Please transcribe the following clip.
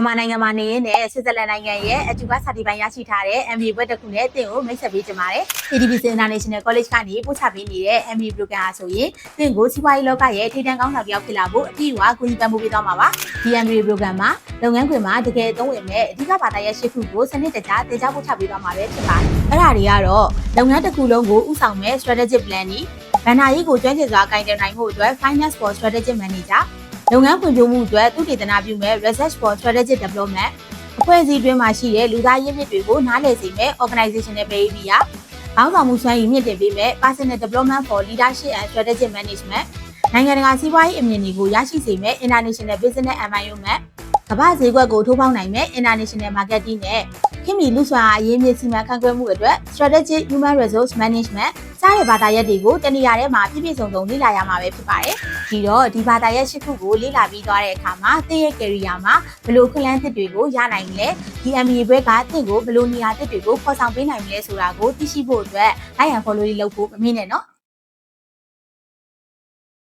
မြန်မာနိုင်ငံမှာနေရင်လည်းဆွစ်ဇာလန်နိုင်ငံရဲ့အတူကစာတီပိုင်းရရှိထားတဲ့ MBA ဘွဲ့တစ်ခုနဲ့တင်ကိုမိတ်ဆက်ပေးကြပါတယ်။ ADBC International College ကနေပို့ချပေးနေတဲ့ MBA program အားဆိုရင်တင်ကိုစီးပွားရေးလောကရဲ့ထိပ်တန်းကောင်းဆောင်တစ်ယောက်ဖြစ်လာဖို့အပြည့်အဝကူညီပံ့ပိုးပေးသွားမှာပါ။ ဒီ MBA program မှာလုပ်ငန်းခွင်မှာတကယ်အသုံးဝင်မဲ့အဓိကဘာသာရပ်၈ခုကိုစနစ်တကျသင်ကြားပို့ချပေးသွားမှာပဲဖြစ်ပါတယ်။အဲ့ဒါတွေကတော့လုပ်ငန်းတစ်ခုလုံးကိုဥဆောင်မဲ့ strategic planning ဘဏ္ဍာရေးကိုကျွမ်းကျင်စွာကိုင်တွယ်နိုင်မှုအတွက် Finance for Strategic Managerလုပ်ငန်းဖွံ့ဖြိုးမှုအတွက်သုတေသနပြုမဲ့ Research for Strategic Development အဖွဲ့အစည်းတွင်းမှာရှိတဲ့လူသားရင်းမြစ်တွေကိုနားလည်စေမဲ့ Organizational Behavior ခေါင်းဆောင်မှုစွမ်းရည်မြင့်တင်ပေးမဲ့ Personal Development for Leadership and Strategic Management နိုင်ငံတကာစီးပွားရေးအမြင်တွေကိုရရှိစေမဲ့ International Business Environment ကမ္ဘာဈေးကွက်ကိုထိုးဖောက်နိုင်မဲ့ International Marketing နဲ့ခင်မီလူ့စွမ်းအားအရင်းမြစ်စီမံခန့်ခွဲမှုအတွက် Strategic Human Resource Management စတဲ့ဘာသာရပ်တွေကိုတနေရာထဲမှာပြည့်ပြည့်စုံစုံလေ့လာရမှာပဲဖြစ်ပါတယ်။ဒီတော့ဒီဘာသာရပ်၈ခုကိုလေ့လာပြီးသွားတဲ့အခါမှာသင်ရဲ့ career မှာဘယ်လိုခွင့်လန်းသစ်တွေကိုရနိုင်မလဲ။ဒီ MBA ဘွဲ့ကသင်ကိုဘယ်လိုနေရာသစ်တွေကိုဖော်ဆောင်ပေးနိုင်မလဲဆိုတာကိုသိရှိဖို့အတွက် like and follow လုပ်ဖို့မမေ့နဲ့နော်